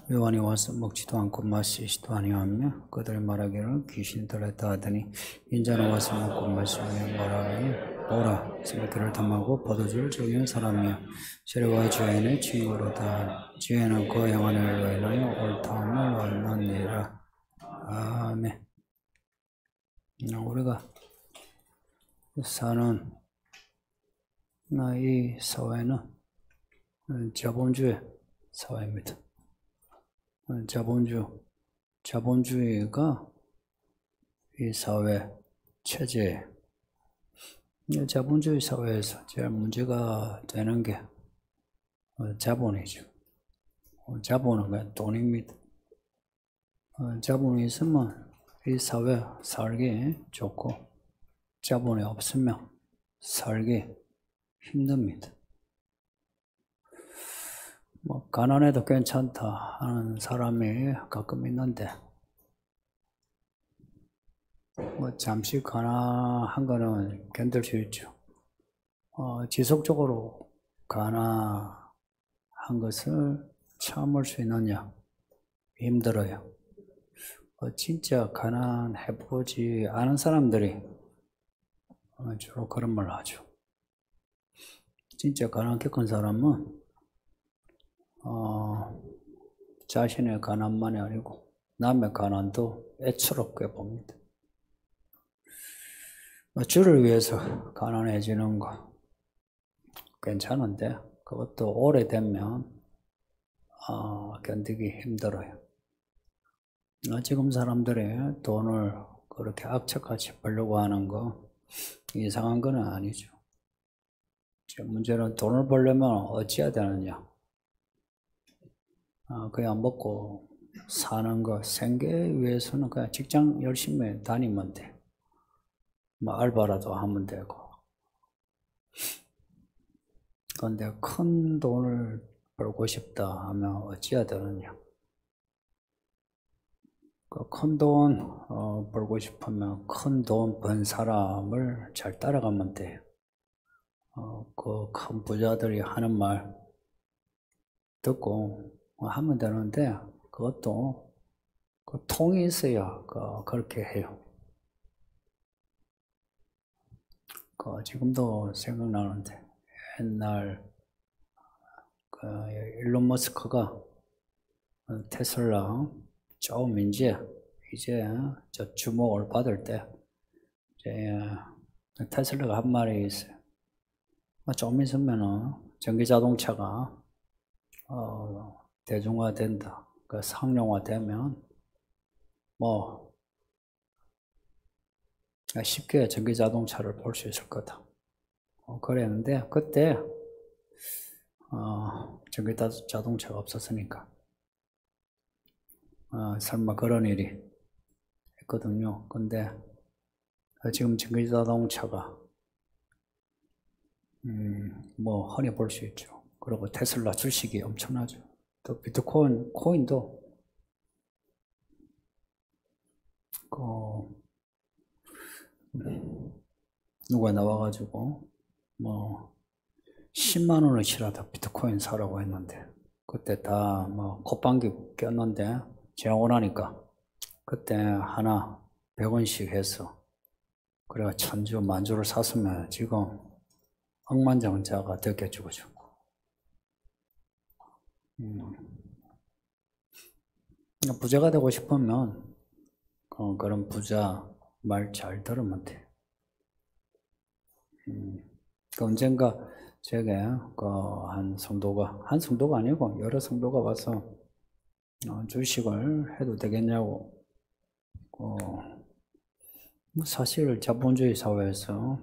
요한이 와서 먹지도 않고 마시지도 아니하며 그들이 말하기를 귀신이 들었다 하더니 인자는 와서 먹고 마시며 뭐라 하니 오라 새끼를 탐하고 포도주를 즐기는 사람이여 세례와 주인의 친구로다 주인은 그 영혼을 인하여 옳다함을 얻느니라. 아멘. 우리가 사는 이 사회는 자본주의 사회입니다. 자본주의가 이 사회 체제예요. 자본주의 사회에서 제일 문제가 되는 게 자본이죠. 자본은 그냥 돈입니다. 자본이 있으면 이 사회 살기 좋고 자본이 없으면 살기 힘듭니다. 가난해도 괜찮다 하는 사람이 가끔 있는데 잠시 가난한 거는 견딜 수 있죠. 지속적으로 가난한 것을 참을 수 있느냐? 힘들어요. 진짜 가난해보지 않은 사람들이 주로 그런 말 하죠. 진짜 가난 겪은 사람은 자신의 가난만이 아니고 남의 가난도 애처롭게 봅니다. 주를 위해서 가난해지는 거 괜찮은데 그것도 오래되면 견디기 힘들어요. 지금 사람들이 돈을 그렇게 악착같이 벌려고 하는 거 이상한 건 아니죠. 문제는 돈을 벌려면 어찌해야 되느냐. 그냥 먹고 사는 거 생계 위해서는 그냥 직장 열심히 다니면 돼. 알바라도 하면 되고. 그런데 큰 돈을 벌고 싶다 하면 어찌해야 되느냐. 큰 돈 벌고 싶으면 큰 돈 번 사람을 잘 따라가면 돼. 그 큰 부자들이 하는 말 듣고 하면 되는데 그것도 그 통이 있어야 그렇게 해요. 지금도 생각나는데 옛날 일론 머스크가 테슬라 좀 이제 저 주목을 받을 때 테슬라가 한 말이 있어요. 좀 있으면은 전기 자동차가 대중화된다. 상용화되면 쉽게 전기 자동차를 볼 수 있을 거다. 그랬는데 그때 전기 자동차가 없었으니까 설마 그런 일이 있거든요. 근데 지금 전기 자동차가 흔히 볼 수 있죠. 그리고 테슬라 주식이 엄청나죠. 또 비트코인도 누가 나와가지고 10만 원어치라도 비트코인 사라고 했는데 그때 다 콧방귀 꼈는데 재원하니까 그때 하나 100원씩 해서 그래가 천주 만주를 샀으면 지금 억만장자가 됐겠죠. 그죠? 부자가 되고 싶으면 그런 부자 말 잘 들으면 돼. 언젠가 제게 한 성도가 아니고 여러 성도가 와서 주식을 해도 되겠냐고. 사실 자본주의 사회에서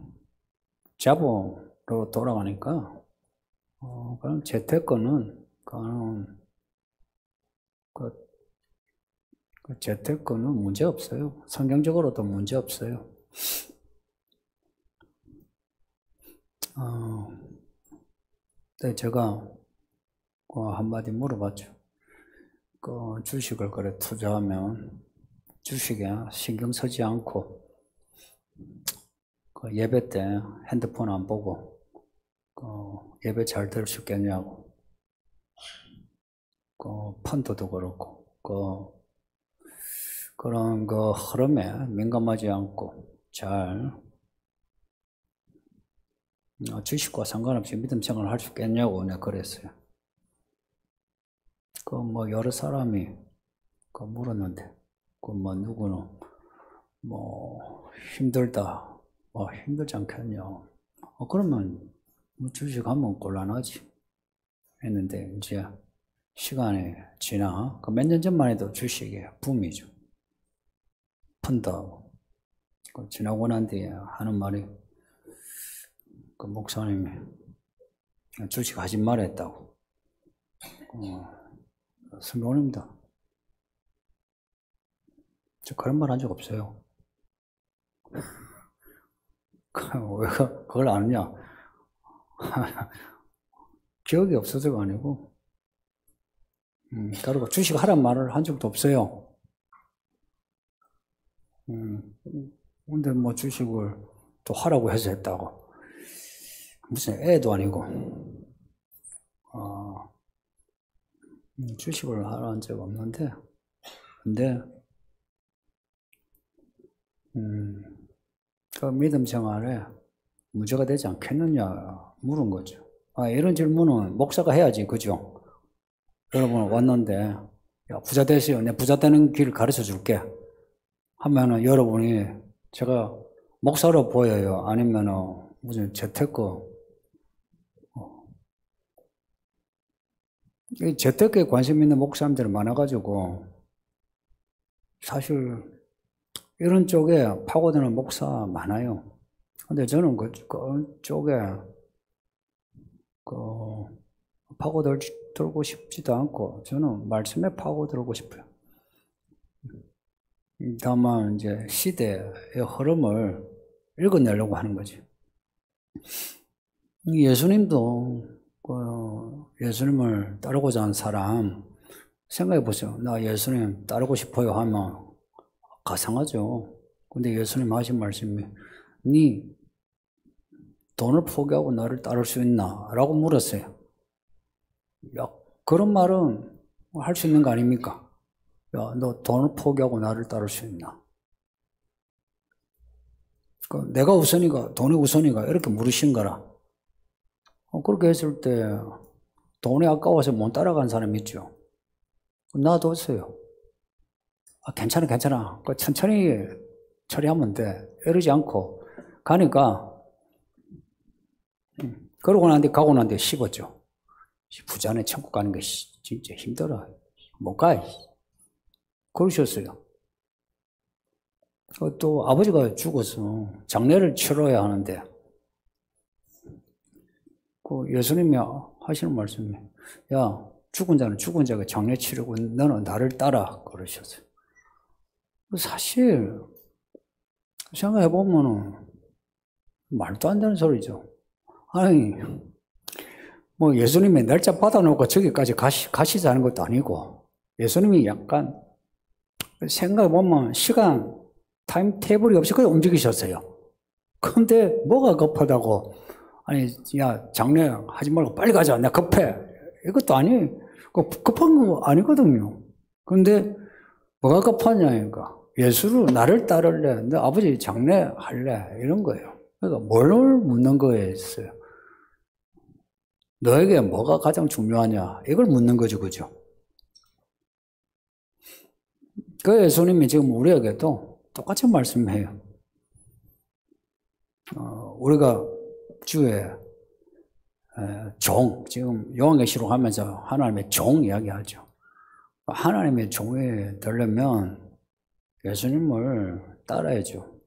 자본으로 돌아가니까 그럼 재테크는 재테크는 문제 없어요. 성경적으로도 문제 없어요. 제가 한마디 물어봤죠. 주식을 그래 투자하면 주식에 신경 쓰지 않고 예배 때 핸드폰 안 보고 예배 잘 들을 수 있겠냐고. 그 펀드도 그렇고 그런 그 흐름에 민감하지 않고 잘 주식과 상관없이 믿음 생활을 할 수 있겠냐고 내가 그랬어요. 그 뭐 여러 사람이 그 물었는데 그 뭐 누구는 뭐 힘들다 뭐 힘들지 않겠냐 그러면 뭐 주식 하면 곤란하지 했는데 이제 시간이 지나 그 몇 년 전만 해도 주식이 붐이죠. 펀드하고 지나고 난 뒤에 하는 말이 그 목사님이 주식 하지 말랬다고 성경입니다. 저 그런 말 한 적 없어요. 왜 그걸 아느냐? 기억이 없어서가 아니고 그리고 주식 하란 말을 한 적도 없어요. 근데 뭐 주식을 또 하라고 해서 했다고. 무슨 애도 아니고. 주식을 하라는 적 없는데, 근데, 그 믿음 생활에 문제가 되지 않겠느냐 물은 거죠. 이런 질문은 목사가 해야지, 그죠? 여러분 왔는데, 야, 부자 되세요. 내 부자 되는 길 가르쳐 줄게. 하면은 여러분이 제가 목사로 보여요? 아니면은 무슨 재테크? 이 재테크에 관심 있는 목사님들이 많아가지고 사실 이런 쪽에 파고드는 목사 많아요. 근데 저는 그 쪽에 파고들고 싶지도 않고 저는 말씀에 파고들고 싶어요. 다만 이제 시대의 흐름을 읽어내려고 하는 거지. 예수님도 예수님을 따르고자 하는 사람 생각해 보세요. 나 예수님 따르고 싶어요 하면 가상하죠. 근데 예수님 하신 말씀이 네 돈을 포기하고 나를 따를 수 있나? 라고 물었어요. 야, 그런 말은 할 수 있는 거 아닙니까? 야, 너 돈을 포기하고 나를 따를 수 있나? 내가 우선이가, 돈이 우선이가 이렇게 물으신 거라. 그렇게 했을 때 돈이 아까워서 못 따라간 사람 있죠. 놔뒀어요. 괜찮아. 천천히 처리하면 돼. 이러지 않고 가니까 그러고 난 뒤 가고 난 뒤에 씹었죠. 부자네 천국 가는 게 진짜 힘들어. 못 가. 그러셨어요. 또 아버지가 죽어서 장례를 치러야 하는데 예수님이 하시는 말씀이 야 죽은 자는 죽은 자가 장례 치르고 너는 나를 따라 그러셨어요. 사실 생각해보면 말도 안 되는 소리죠. 아니 뭐 예수님이 날짜 받아놓고 저기까지 가시자는 것도 아니고 예수님이 약간 생각해보면 시간 타임 테이블이 없이 그냥 움직이셨어요. 근데 뭐가 급하다고 아니 야 장례 하지 말고 빨리 가자 나 급해 이것도 아니 급한 거 아니거든요. 근데 뭐가 급하냐니까 예수를 나를 따를래 너 아버지 장례 할래 이런 거예요. 그러니까 뭘 묻는 거였어요. 너에게 뭐가 가장 중요하냐 이걸 묻는 거죠. 그죠? 그 예수님이 지금 우리에게도 똑같은 말씀해요. 우리가 주의 종, 지금 요한계시록 하면서 하나님의 종 이야기하죠. 하나님의 종이 되려면 예수님을 따라야죠.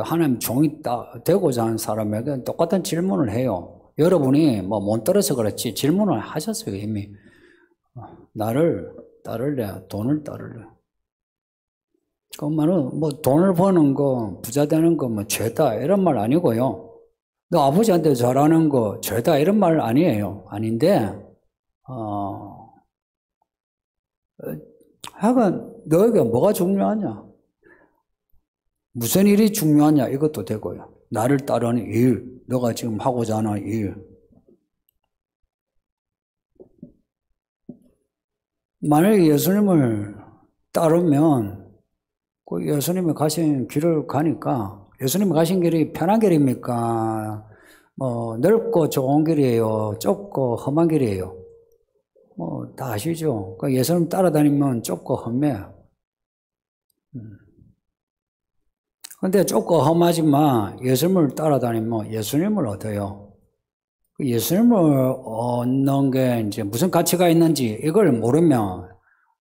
하나님 종이 되고자 하는 사람에게 똑같은 질문을 해요. 여러분이 뭐 못 들어서 그렇지 질문을 하셨어요 이미. 나를 따를래? 돈을 따를래? 그 말은 뭐 돈을 버는 거, 부자 되는 거 뭐 죄다 이런 말 아니고요. 너 아버지한테 잘하는 거 죄다 이런 말 아니에요. 아닌데 하여간 너에게 뭐가 중요하냐? 무슨 일이 중요하냐? 이것도 되고요. 나를 따르는 일, 너가 지금 하고자 하는 일. 만약에 예수님을 따르면 그 예수님이 가신 길을 가니까 예수님이 가신 길이 편한 길입니까? 넓고 좋은 길이에요? 좁고 험한 길이에요? 다 아시죠? 그 예수님 따라다니면 좁고 험해요. 근데 좁고 험하지만 예수님을 따라다니면 예수님을 얻어요. 예수님을 얻는 게 이제 무슨 가치가 있는지 이걸 모르면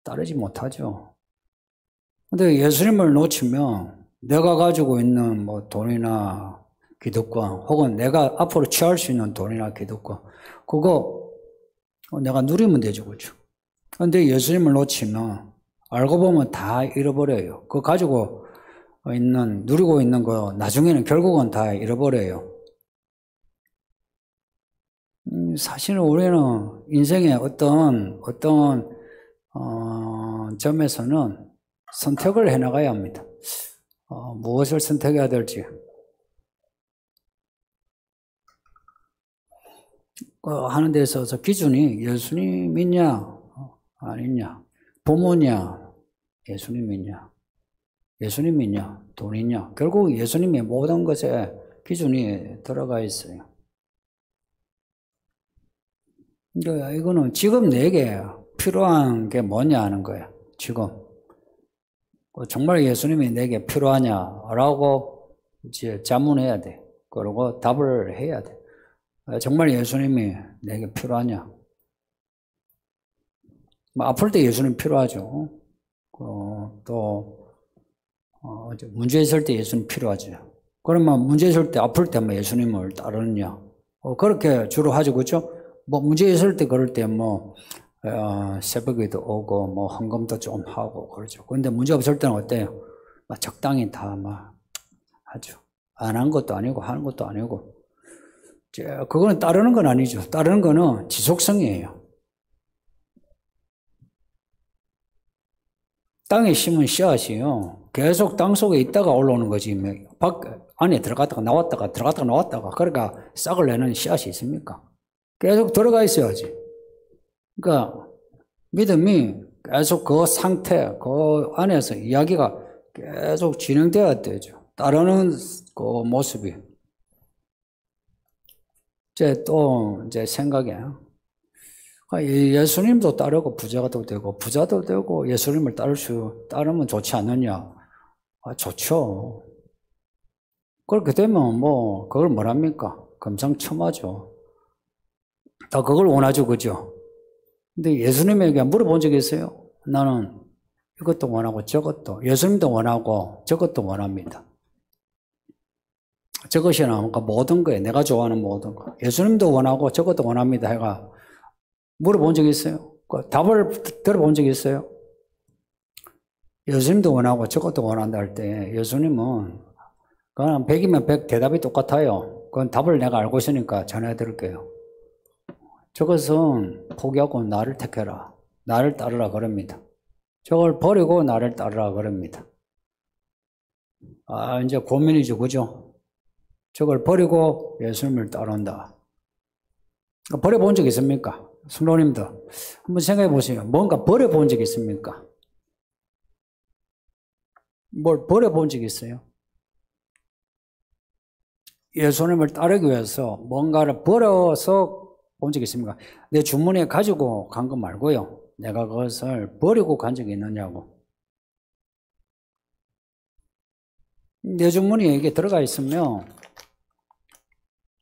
따르지 못하죠. 근데 예수님을 놓치면 내가 가지고 있는 뭐 돈이나 기득권 혹은 내가 앞으로 취할 수 있는 돈이나 기득권 그거 내가 누리면 되죠, 그렇죠? 근데 예수님을 놓치면 알고 보면 다 잃어버려요. 그거 가지고 누리고 있는 거 나중에는 결국은 다 잃어버려요. 사실은 우리는 인생의 어떤 점에서는 선택을 해나가야 합니다. 무엇을 선택해야 될지. 하는 데 있어서 기준이 예수님이냐 아니냐, 부모냐 예수님이냐, 예수님이냐 돈이냐, 결국 예수님의 모든 것에 기준이 들어가 있어요. 그러니까 이거는 지금 내게 필요한 게 뭐냐 하는 거야. 지금 정말 예수님이 내게 필요하냐라고 이제 자문해야 돼. 그리고 답을 해야 돼. 정말 예수님이 내게 필요하냐? 아플 때 예수님 필요하죠. 또 문제 있을 때 예수님 필요하죠. 그러면 문제 있을 때 아플 때만 예수님을 따르느냐? 그렇게 주로 하죠, 그렇죠? 문제 있을 때 그럴 때 새벽에도 오고 헌금도 좀 하고 그러죠. 근데 문제 없을 때는 어때요? 적당히 다 하죠. 안 한 것도 아니고 하는 것도 아니고. 그거는 따르는 건 아니죠. 따르는 거는 지속성이에요. 땅에 심은 씨앗이요. 계속 땅 속에 있다가 올라오는 거지. 안에 들어갔다가 나왔다가 그러니까 싹을 내는 씨앗이 있습니까? 계속 들어가 있어야지. 그러니까 믿음이 계속 그 상태, 그 안에서 이야기가 계속 진행돼야 되죠. 따르는 그 모습이. 이제 생각에 예수님도 따르고 부자도 되고 예수님을 따르면 좋지 않느냐? 좋죠. 그렇게 되면 그걸 뭐랍니까? 금상첨화죠. 다 그걸 원하죠, 그죠? 근데 예수님에게 물어본 적이 있어요? 나는 이것도 원하고 저것도, 예수님도 원하고 저것도 원합니다. 저것이 나오니까 모든 거에 내가 좋아하는 모든 거. 예수님도 원하고 저것도 원합니다. 해가 물어본 적이 있어요? 답을 들어본 적이 있어요? 예수님도 원하고 저것도 원한다 할 때 예수님은 그건 100이면 100 대답이 똑같아요. 그건 답을 내가 알고 있으니까 전해 드릴게요. 저것은 포기하고 나를 택해라. 나를 따르라 그럽니다. 저걸 버리고 나를 따르라 그럽니다. 이제 고민이죠, 그죠? 저걸 버리고 예수님을 따른다. 버려본 적 있습니까? 성도님들 한번 생각해 보세요. 뭔가 버려본 적 있습니까? 뭘 버려본 적 있어요? 예수님을 따르기 위해서 뭔가를 버려서 본 적 있습니까? 내 주머니에 가지고 간 거 말고요. 내가 그것을 버리고 간 적이 있느냐고. 내 주머니에 이게 들어가 있으면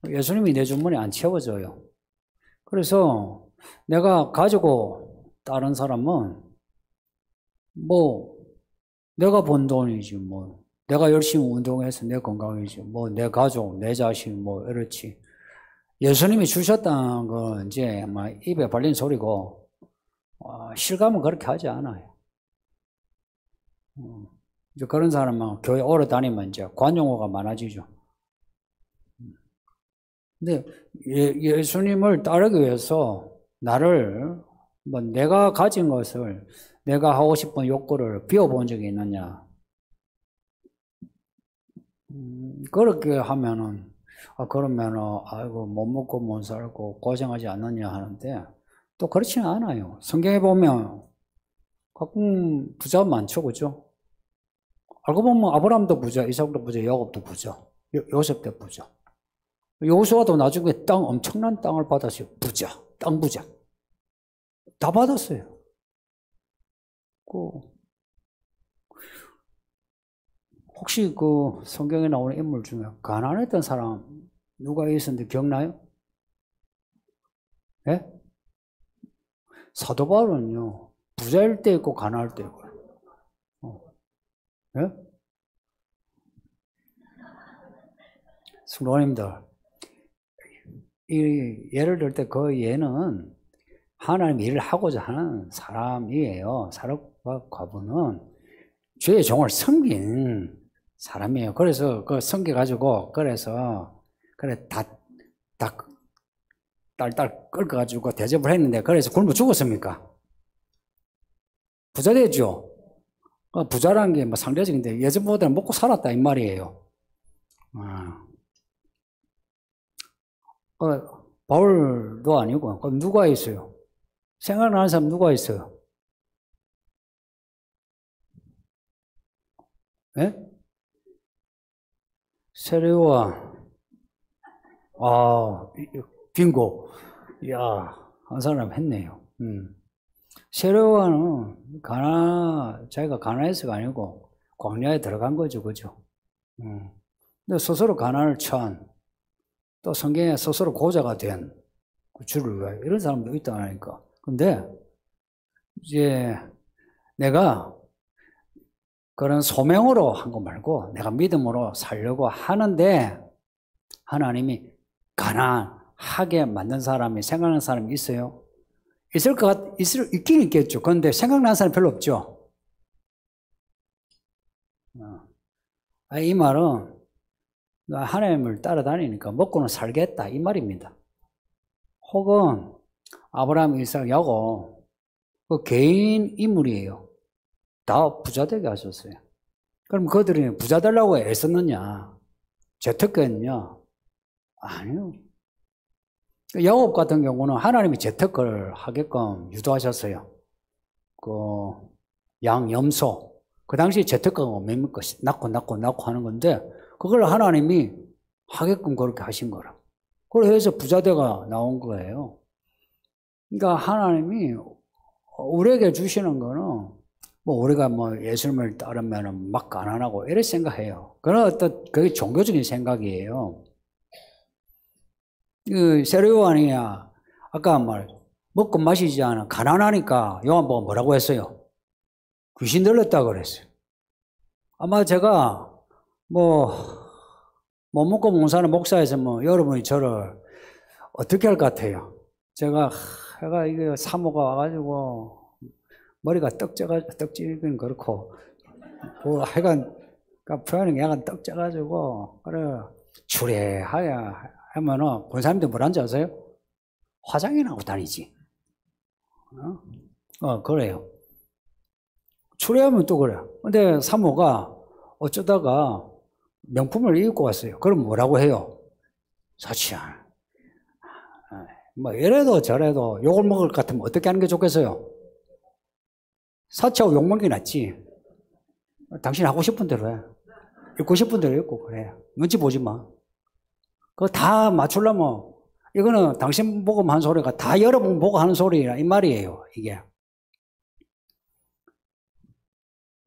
예수님이 내 주머니에 안 채워져요. 그래서 내가 가지고 다른 사람은 내가 번 돈이지 내가 열심히 운동해서 내 건강이지 내 가족, 내 자식 이렇지. 예수님이 주셨다는 건 이제 입에 발린 소리고 실감은 그렇게 하지 않아요. 이제 그런 사람은 교회 오래 다니면 이제 관용어가 많아지죠. 근데 예수님을 따르기 위해서 나를 내가 가진 것을 내가 하고 싶은 욕구를 비워본 적이 있느냐? 그렇게 하면은 그러면은 아이고 못 먹고 못 살고 고생하지 않느냐 하는데 또 그렇지는 않아요. 성경에 보면 가끔 부자 많죠, 그죠? 알고 보면 아브라함도 부자, 이삭도 부자, 야곱도 부자, 요셉도 부자. 여호수아도 나중에 엄청난 땅을 받았어요. 부자, 땅 부자. 다 받았어요. 혹시 그 성경에 나오는 인물 중에 가난했던 사람 누가 있었는데 기억나요? 예? 사도 바울은요, 부자일 때 있고 가난할 때 있고. 예? 성도님들, 예를 들 때 그 예는 하나님 일을 하고자 하는 사람이에요. 사람과 과부는 죄의 종을 섬긴 사람이에요. 그래서 그 섬겨가지고, 그래서, 그래, 딸딸 끓여가지고 대접을 했는데, 그래서 굶어 죽었습니까? 부자 되죠? 부자라는 게 뭐 상대적인데, 예전보다는 먹고 살았다, 이 말이에요. 바울도 아니고, 그럼 누가 있어요? 생각나는 사람 누가 있어요? 예? 세례와, 빙고. 이야, 한 사람 했네요. 세례와는 자기가 가난해서가 아니고 광야에 들어간 거죠, 그죠? 근데 스스로 가난을 처한, 또 성경에 스스로 고자가 된 주를 위하여 이런 사람도 있다니까. 근데 이제 내가 그런 소명으로 한 거 말고 내가 믿음으로 살려고 하는데 하나님이 가난하게 만든 사람이 생각나는 사람이 있어요? 있긴 있겠죠. 그런데 생각나는 사람이 별로 없죠. 이 말은 하나님을 따라다니니까 먹고는 살겠다 이 말입니다. 혹은 아브라함, 이삭, 야곱 그 개인 인물이에요. 다 부자 되게 하셨어요. 그럼 그들이 부자 되려고 애썼느냐? 재테크했느냐? 아니요. 야곱 같은 경우는 하나님이 재테크를 하게끔 유도하셨어요. 염소. 그 당시 재테크가 뭡니까? 낳고 하는 건데, 그걸 하나님이 하게끔 그렇게 하신 거라. 그래서 부자대가 나온 거예요. 그러니까 하나님이 우리에게 주시는 거는, 우리가 예수님을 따르면 막 가난하고, 이렇게 생각해요. 그건 그게 종교적인 생각이에요. 세례요한이야, 아까 먹고 마시지 않아. 가난하니까 요한복음 뭐라고 했어요? 귀신 들렸다고 그랬어요. 아마 제가 못 먹고 못 사는 목사에서 여러분이 저를 어떻게 할 것 같아요? 제가 이게 사모가 와가지고 머리가 떡지긴 그렇고 하여간 표현이 약간 떡져가지고 그래 추레하야 하면은 본 사람들 뭐라는지 아세요? 화장이나 하고 다니지. 그래요. 추레하면 또 그래. 근데 사모가 어쩌다가 명품을 입고 왔어요. 그럼 뭐라고 해요? 사치야. 이래도 저래도 욕을 먹을 것 같으면 어떻게 하는 게 좋겠어요? 사치하고 욕 먹는 게 낫지. 당신 하고 싶은 대로 해. 입고 싶은 대로 입고 그래. 눈치 보지 마. 그거 다 맞추려면 이거는 당신 보고 한 소리가 다 여러분 보고 하는 소리라 이 말이에요. 이게.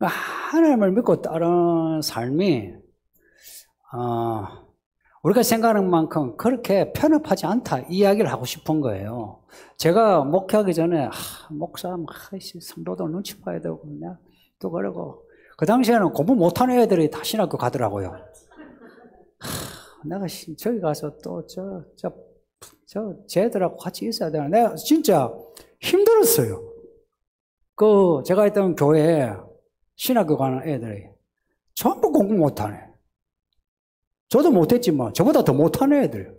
하나님을 믿고 따르는 삶이 우리가 생각하는 만큼 그렇게 편협하지 않다 이 이야기를 하고 싶은 거예요. 제가 목회하기 전에 목사 성도들 눈치 봐야 되고 또 그러고 그 당시에는 공부 못하는 애들이 다 신학교 가더라고요. 내가 저기 가서 또 쟤들하고 같이 있어야 되나. 내가 진짜 힘들었어요. 제가 있던 교회에 신학교 가는 애들이 전부 공부 못하네. 저도 못했지만 저보다 더 못하는 애들.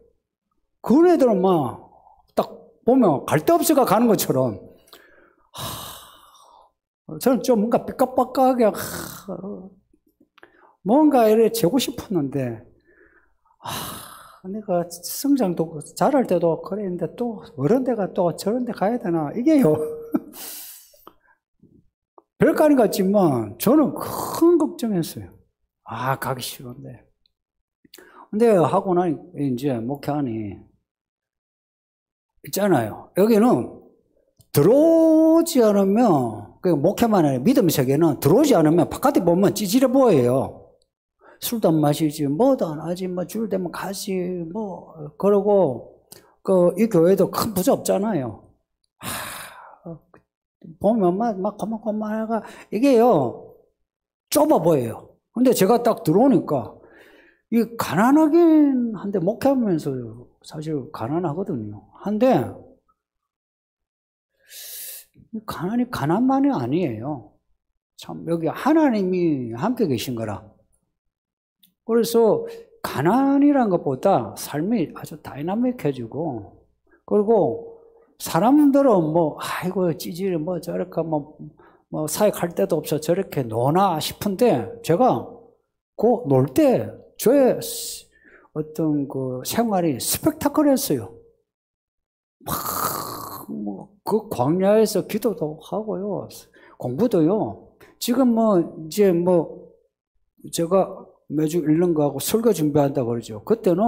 그런 애들은 딱 보면 갈 데 없이가 가는 것처럼 저는 좀 뭔가 삐까빠까하게 뭔가 이래 재고 싶었는데 내가 성장도 잘할 때도 그랬는데 또 어른 데가 또 저런 데 가야 되나 이게요. 별거 아닌 것 같지만 저는 큰 걱정했어요. 아, 가기 싫은데. 근데 하고 나니 이제 목회하니 있잖아요. 여기는 들어오지 않으면, 그 목회만 아니라 믿음 세계는 들어오지 않으면 바깥에 보면 찌질해 보여요. 술도 안 마시지, 뭐도 안 하지, 뭐 줄 되면 가지, 뭐, 그러고, 이 교회도 큰 부자 없잖아요. 보면 막 고만고만해가, 이게요, 좁아 보여요. 근데 제가 딱 들어오니까, 이 가난하긴 한데, 목회하면서 사실 가난하거든요. 한데, 가난만이 아니에요. 참, 여기 하나님이 함께 계신 거라. 그래서 가난이란 것보다 삶이 아주 다이나믹해지고, 그리고 사람들은 뭐, 아이고, 찌질이 뭐 저렇게 뭐 사역할 데도 없어 저렇게 노나 싶은데, 제가 놀 때 저의 어떤 그 생활이 스펙타클했어요. 그 광야에서 기도도 하고요, 공부도요. 지금 이제 제가 매주 읽는 거하고 설교 준비한다고 그러죠. 그때는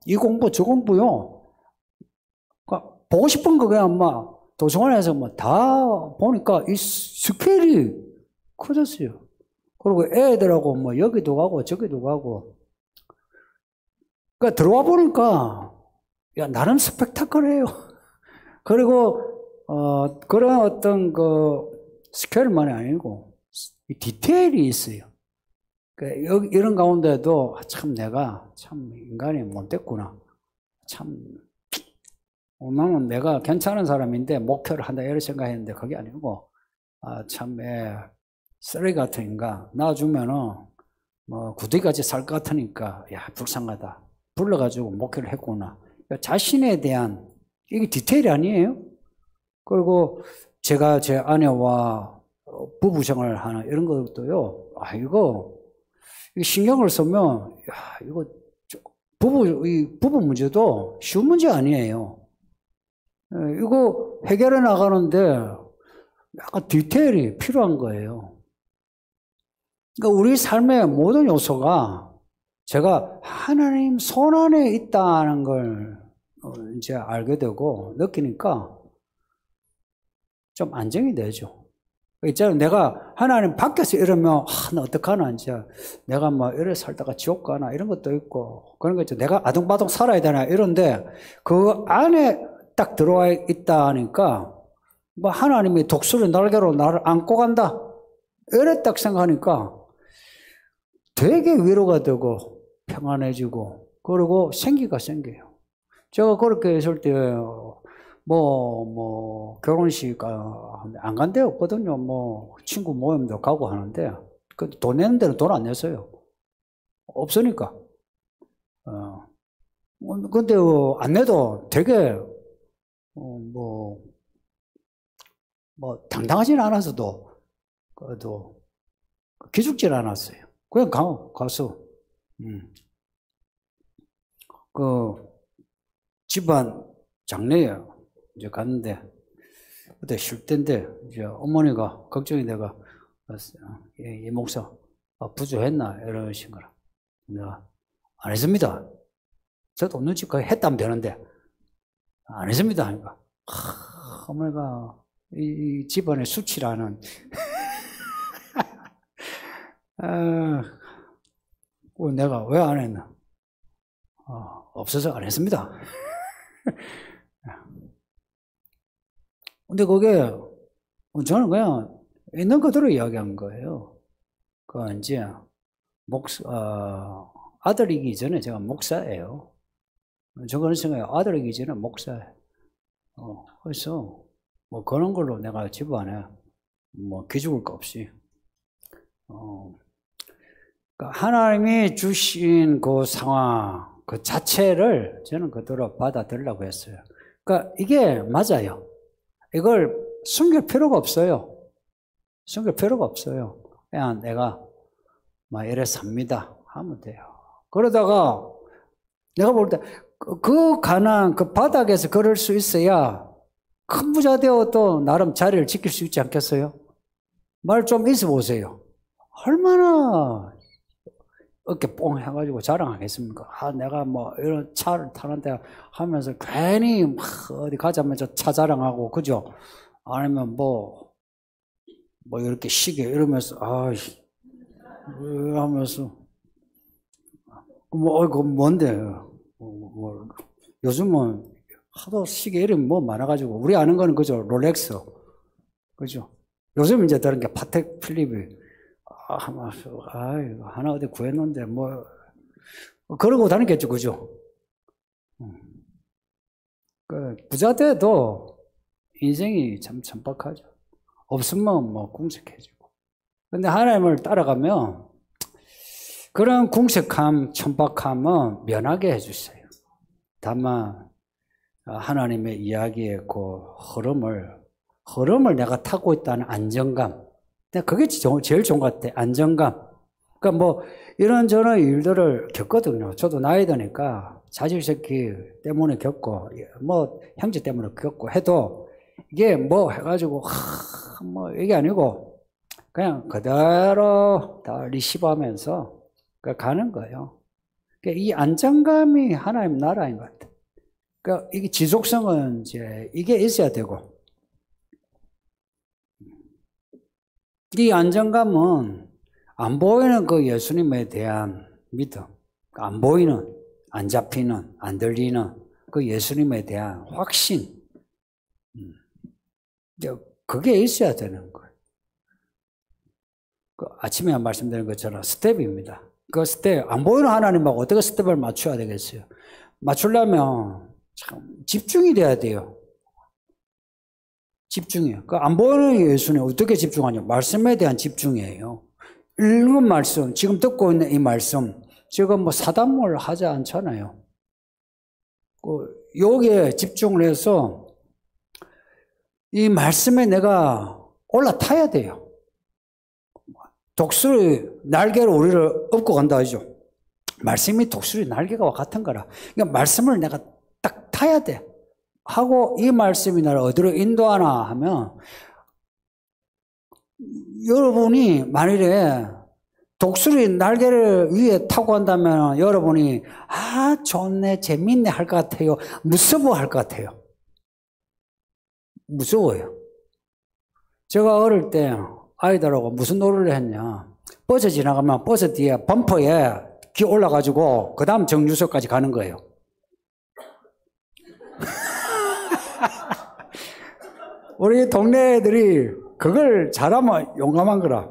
이 공부 저 공부요. 그러니까 보고 싶은 거 그냥 도서관에서 다 보니까 이 스케일이 커졌어요. 그리고 애들하고 여기도 가고 저기도 가고. 그러니까 들어와 보니까 야, 나름 스펙타클해요. 그리고 그런 어떤 스케일만이 아니고 디테일이 있어요. 여기 이런 가운데도 참 내가 참 인간이 못됐구나. 참 나는 내가 괜찮은 사람인데 목표를 한다 이런 생각했는데 그게 아니고 참 쓰레기 같은 인간 놔주면은 구더기같이 살 것 같으니까 야 불쌍하다. 불러가지고 목표를 했구나. 자신에 대한 이게 디테일이 아니에요. 그리고 제가 제 아내와 부부 생활하는 이런 것도요. 이거 신경을 쓰면 이거 부부 문제도 쉬운 문제 아니에요. 이거 해결해 나가는데 약간 디테일이 필요한 거예요. 그러니까 우리 삶의 모든 요소가 제가 하나님 손 안에 있다는 걸 이제 알게 되고 느끼니까 좀 안정이 되죠. 있잖아요. 내가 하나님 밖에서 이러면 나 어떡하나 이제 내가 이래 살다가 지옥 가나 이런 것도 있고 그런 거 있죠. 내가 아둥바둥 살아야 되나 이런데 그 안에 딱 들어와 있다니까 하나님이 독수리 날개로 나를 안고 간다 이래 딱 생각하니까 되게 위로가 되고 평안해지고 그리고 생기가 생겨요. 제가 그렇게 했을 때 결혼식 안 간 데 없거든요. 친구 모임도 가고 하는데 돈 내는 데는 돈 안 냈어요. 없으니까. 근데 안 내도 되게 당당하진 않아서도 그래도 기죽질 않았어요. 그냥 가서 집안 장례예요. 이제 갔는데 그때 쉴 때인데 이제 어머니가 걱정이 돼가 이 목사 부조했나 이러신 거라. 내가 안 했습니다. 저도 눈치 거의 했다면 되는데 안 했습니다 하니까 어머니가 이 집안의 수치라는 내가 왜 안 했나? 없어서 안 했습니다. 근데 그게 저는 그냥 있는 그대로 이야기한 거예요. 이제 아들이기 전에 제가 목사예요. 저 그런 생각이에요. 아들이기 전에 목사예요. 그래서 그런 걸로 내가 집안에 기죽을 거 없이 그러니까 하나님이 주신 그 상황 그 자체를 저는 그대로 받아들이려고 했어요. 그러니까 이게 맞아요. 이걸 숨길 필요가 없어요. 숨길 필요가 없어요. 그냥 내가 이래 삽니다 하면 돼요. 그러다가 내가 볼 때 그 가난 그 바닥에서 걸을 수 있어야 큰 부자 되어도 나름 자리를 지킬 수 있지 않겠어요? 말 좀 있어 보세요. 얼마나 어깨 뽕 해가지고 자랑하겠습니까? 아, 내가 뭐 이런 차를 타는데 하면서 괜히 막 어디 가자면서 차 자랑하고, 그죠? 아니면 뭐 이렇게 시계 이러면서, 하면서, 그 뭔데? 요즘은 하도 시계 이름이 뭐 많아가지고, 우리 아는 거는 그죠? 롤렉스. 그죠? 요즘 이제 다른 게 파텍 필립이, 하나 어디 구했는데, 그러고 다니겠죠, 그죠? 부자 돼도 인생이 참 천박하죠. 없으면 궁색해지고. 근데 하나님을 따라가면 그런 궁색함, 천박함은 면하게 해주세요. 다만, 하나님의 이야기의 그 흐름을 내가 타고 있다는 안정감. 그게 제일 좋은 것 같아, 안정감. 그러니까 이런저런 일들을 겪거든요. 저도 나이 드니까 자식 새끼 때문에 겪고, 형제 때문에 겪고 해도 이게 해가지고, 이게 아니고, 그냥 그대로 다 리시브하면서 가는 거예요. 그러니까 이 안정감이 하나님 나라인 것 같아요. 그러니까 이게 지속성은 이게 있어야 되고, 이 안정감은 안 보이는 그 예수님에 대한 믿음, 안 보이는, 안 잡히는, 안 들리는 그 예수님에 대한 확신, 그게 있어야 되는 거예요. 아침에 말씀드린 것처럼 스텝입니다. 그 스텝, 안 보이는 하나님하고 어떻게 스텝을 맞춰야 되겠어요? 맞추려면 참 집중이 돼야 돼요. 집중이에요. 안 보이는 예수님 어떻게 집중하냐? 말씀에 대한 집중이에요. 읽은 말씀, 지금 듣고 있는 이 말씀, 지금 사담을 하지 않잖아요. 여기에 집중을 해서 이 말씀에 내가 올라타야 돼요. 독수리 날개로 우리를 업고 간다 하죠. 말씀이 독수리 날개와 같은 거라. 그러니까 말씀을 내가 딱 타야 돼. 하고 이 말씀이 나를 어디로 인도하나 하면, 여러분이 만일에 독수리 날개를 위에 타고 간다면 여러분이 좋네, 재밌네 할 것 같아요? 무서워 할 것 같아요? 무서워요. 제가 어릴 때 아이들하고 무슨 놀이를 했냐, 버스 지나가면 버스 뒤에 범퍼에 귀 올라가지고 그 다음 정류소까지 가는 거예요. 우리 동네 애들이 그걸 잘하면 용감한 거라.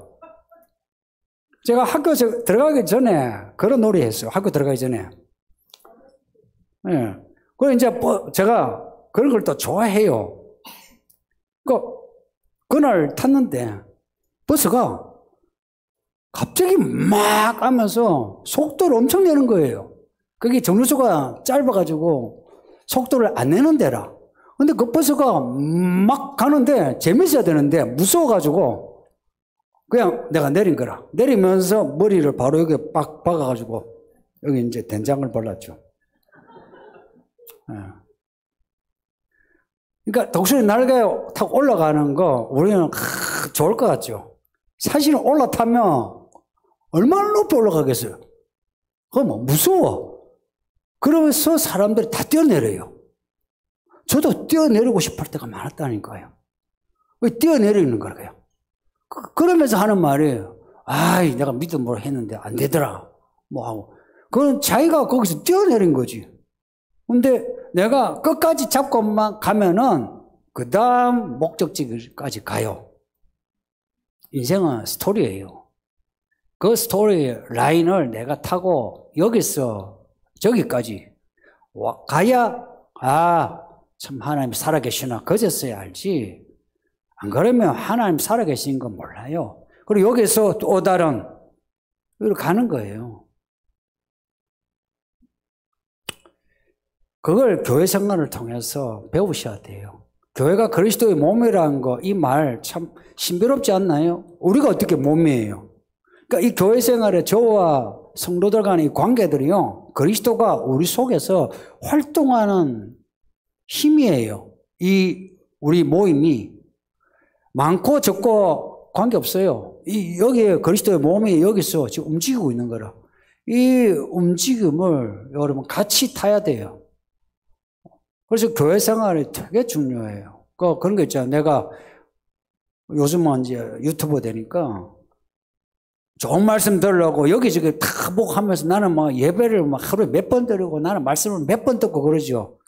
제가 학교 들어가기 전에 그런 놀이 했어요. 학교 들어가기 전에. 예. 그리고 이제 제가 그런 걸 또 좋아해요. 그날 탔는데 버스가 갑자기 막 하면서 속도를 엄청 내는 거예요. 그게 정류소가 짧아가지고 속도를 안 내는 데라. 근데 그 버스가 막 가는데 재밌어야 되는데 무서워가지고 그냥 내가 내린 거라. 내리면서 머리를 바로 여기 빡 박아가지고 여기 이제 된장을 발랐죠. 그러니까 독수리 날개 타고 올라가는 거 우리는 좋을 것 같죠. 사실은 올라타면 얼마나 높이 올라가겠어요. 그거 무서워. 그러면서 사람들이 다 뛰어내려요. 저도 뛰어내리고 싶을 때가 많았다니까요. 왜 뛰어내리는 거예요? 그러면서 하는 말이, 내가 믿음으로 했는데 안 되더라. 하고. 그건 자기가 거기서 뛰어내린 거지. 근데 내가 끝까지 잡고만 가면은 그 다음 목적지까지 가요. 인생은 스토리예요. 그 스토리 라인을 내가 타고 여기서 저기까지 가야, 참 하나님 살아계시나 그제서야 알지. 안 그러면 하나님 살아계신 건 몰라요. 그리고 여기서 또 다른 여기로 가는 거예요. 그걸 교회 생활을 통해서 배우셔야 돼요. 교회가 그리스도의 몸이라는 거, 이 말 참 신비롭지 않나요? 우리가 어떻게 몸이에요? 그러니까 이 교회 생활에 저와 성도들 간의 이 관계들이요, 그리스도가 우리 속에서 활동하는 힘이에요. 이 우리 모임이 많고 적고 관계없어요. 여기에 그리스도의 몸이 여기서 지금 움직이고 있는 거라. 이 움직임을 여러분 같이 타야 돼요. 그래서 교회 생활이 되게 중요해요. 그런 거 있잖아요. 내가 요즘은 이제 유튜브 되니까 좋은 말씀 들으려고 여기저기 다 보고 하면서 나는 막 예배를 막 하루에 몇 번 드리고 나는 말씀을 몇 번 듣고 그러죠.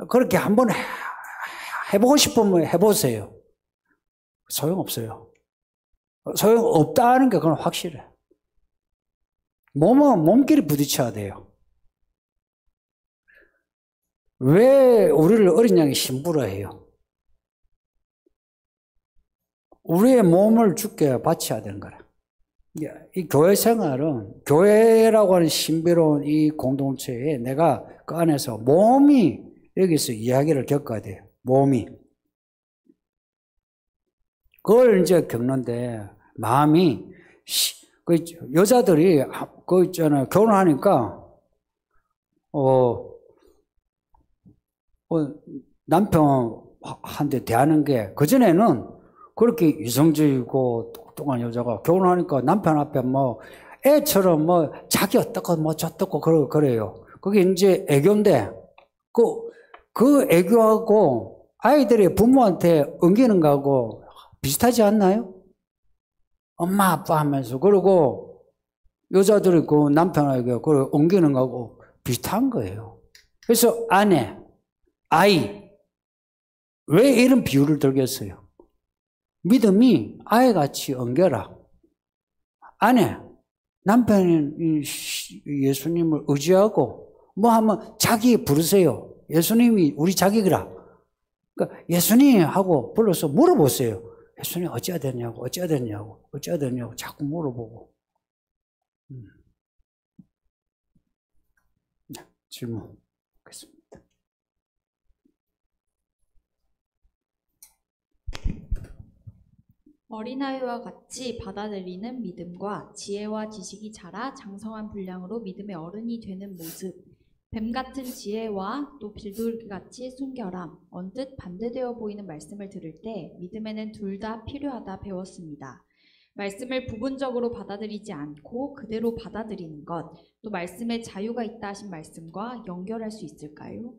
그렇게 한번 해보고 싶으면 해보세요. 소용없어요. 소용없다는 게 그건 확실해. 몸은 몸끼리 부딪혀야 돼요. 왜 우리를 어린 양이 심부라 해요? 우리의 몸을 주께 바쳐야 되는 거라. 이 교회 생활은 교회라고 하는 신비로운 이 공동체에 내가 그 안에서 몸이 여기서 이야기를 겪어야 돼요. 몸이. 그걸 이제 겪는데 마음이 그 여자들이 그 있잖아요. 결혼하니까 남편한테 대하는 게 그전에는 그렇게 이성적이고 똑똑한 여자가 결혼하니까 남편 앞에 뭐 애처럼 뭐 자기 어떻고 뭐 저떻고 그래요. 그게 이제 애교인데 그 애교하고 아이들이 부모한테 엉기는 거하고 비슷하지 않나요? 엄마 아빠 하면서 그러고 여자들이 그 남편에게 그걸 엉기는 거하고 비슷한 거예요. 그래서 아내, 아이 왜 이런 비유를 들겠어요? 믿음이 아이같이 엉겨라. 아내, 남편이 예수님을 의지하고 뭐 하면 자기 부르세요. 예수님이 우리 자기라. 그러니까 예수님 하고 불러서 물어보세요. 예수님 어찌해야 되냐고 자꾸 물어보고. 질문 하겠습니다. 어린아이와 같이 받아들이는 믿음과 지혜와 지식이 자라 장성한 분량으로 믿음의 어른이 되는 모습, 뱀 같은 지혜와 또 빌돌기같이 순결함, 언뜻 반대되어 보이는 말씀을 들을 때 믿음에는 둘 다 필요하다 배웠습니다. 말씀을 부분적으로 받아들이지 않고 그대로 받아들이는 것, 또 말씀에 자유가 있다 하신 말씀과 연결할 수 있을까요?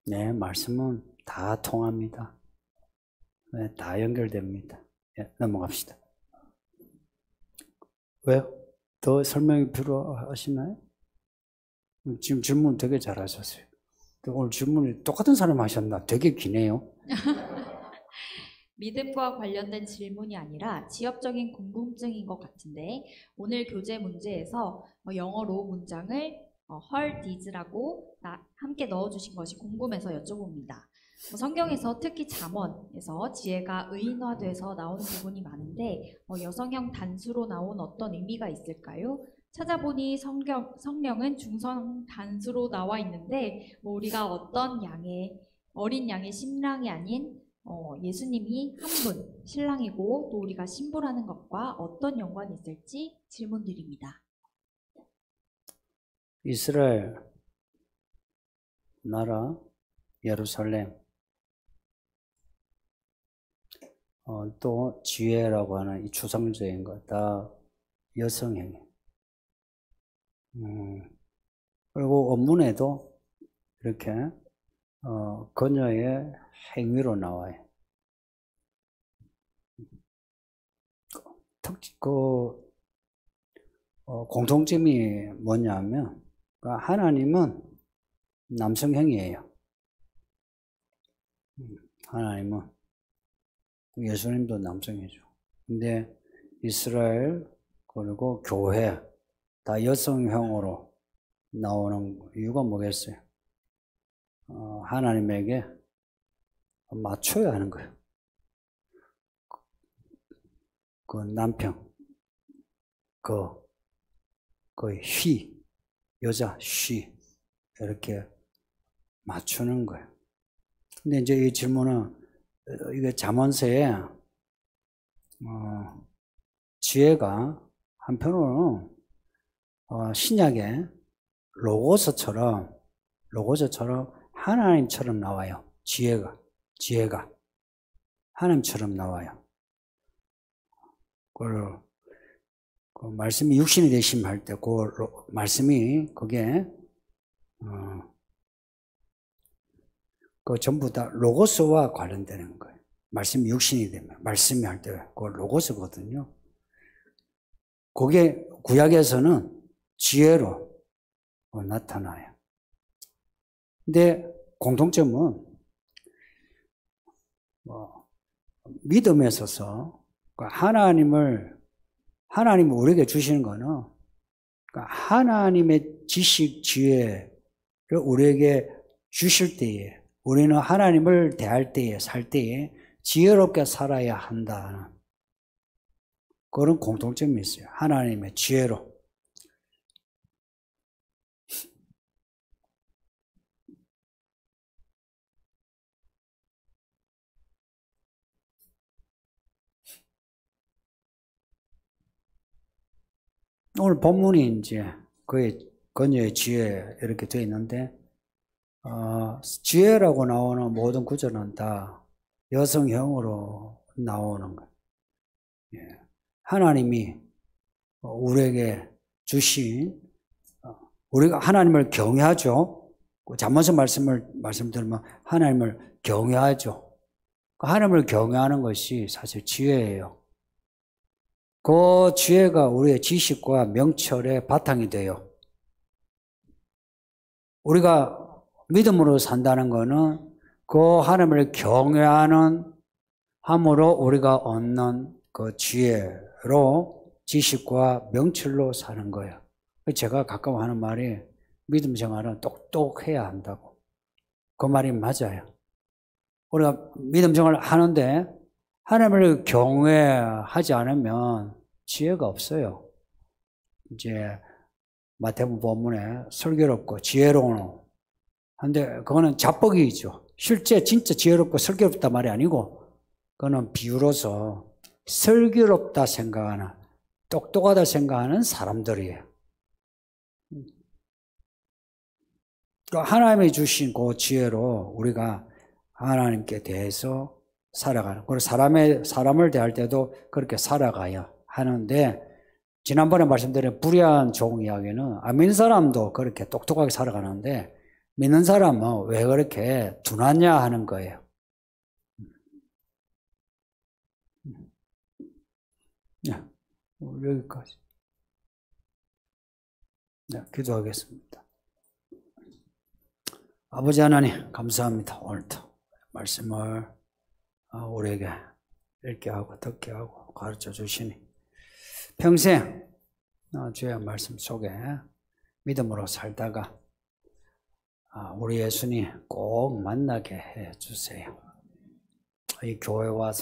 네, 말씀은 다 통합니다. 네, 다 연결됩니다. 네, 넘어갑시다. 왜요? 더 설명이 필요하시나요? 지금 질문 되게 잘하셨어요. 오늘 질문이 똑같은 사람 하셨나? 되게 기네요. 믿음과 관련된 질문이 아니라 지엽적인 궁금증인 것 같은데 오늘 교재 문제에서 영어로 문장을 heard is라고 함께 넣어주신 것이 궁금해서 여쭤봅니다. 성경에서 특히 잠언에서 지혜가 의인화돼서 나오는 부분이 많은데 여성형 단수로 나온 어떤 의미가 있을까요? 찾아보니 성령은 중성 단수로 나와 있는데 우리가 어떤 어린 양의 신랑이 아닌 예수님이 한 분 신랑이고 또 우리가 신부라는 것과 어떤 연관이 있을지 질문드립니다. 이스라엘 나라 예루살렘 또 지혜라고 하는 이 추상적인 거 다 여성형이에요. 그리고 원문에도 이렇게 그녀의 행위로 나와요. 공통점이 뭐냐면 하나님은 남성형이에요. 하나님은 예수님도 남성이죠. 근데 이스라엘 그리고 교회 다 여성형으로 나오는 이유가 뭐겠어요? 하나님에게 맞춰야 하는 거예요. 그 남편, she, 여자, she 이렇게 맞추는 거예요. 근데 이제 이 질문은 이게 잠언서에 지혜가 한편으로는 신약에 로고스처럼 하나님처럼 나와요. 지혜가 하나님처럼 나와요. 그 말씀이 육신이 되심 할 때, 말씀이, 그 전부 다 로고스와 관련되는 거예요. 말씀이 육신이 되면, 말씀이 할 때, 그 로고스거든요. 그게 구약에서는 지혜로 나타나요. 근데 공통점은, 믿음에 있어서, 하나님이 우리에게 주시는 거는, 하나님의 지식, 지혜를 우리에게 주실 때에, 우리는 하나님을 대할 때에, 살 때에 지혜롭게 살아야 한다는 그런 공통점이 있어요. 하나님의 지혜로. 오늘 본문이 이제 그녀의 지혜 이렇게 되어 있는데, 지혜라고 나오는 모든 구절은 다 여성형으로 나오는 거예요. 하나님이 우리에게 주신, 우리가 하나님을 경외하죠. 잠언서 말씀드리면 하나님을 경외하죠. 하나님을 경외하는 것이 사실 지혜예요. 그 지혜가 우리의 지식과 명철의 바탕이 돼요. 우리가 믿음으로 산다는 것은 그 하나님을 경외하는 함으로 우리가 얻는 그 지혜로 지식과 명철로 사는 거예요. 제가 가끔 하는 말이 믿음 생활은 똑똑해야 한다고. 그 말이 맞아요. 우리가 믿음 생활을 하는데 하나님을 경외하지 않으면 지혜가 없어요. 이제 마태복음 본문에 슬기롭고 지혜로운, 근데 그거는 자뻑이죠. 실제 진짜 지혜롭고 슬기롭다 말이 아니고 그거는 비유로서 슬기롭다 생각하는, 똑똑하다 생각하는 사람들이에요. 하나님이 주신 그 지혜로 우리가 하나님께 대해서 살아가는, 그리고 사람을 대할 때도 그렇게 살아가야 하는데, 지난번에 말씀드린 불의한 종 이야기는 안 믿는 사람도 그렇게 똑똑하게 살아가는데 믿는 사람은 왜 그렇게 둔하냐 하는 거예요. 여기까지. 기도하겠습니다. 아버지 하나님 감사합니다. 오늘도 말씀을 우리에게 읽게 하고 듣게 하고 가르쳐 주시니 평생 주의 말씀 속에 믿음으로 살다가 우리 예수님 꼭 만나게 해 주세요. 이 교회 와서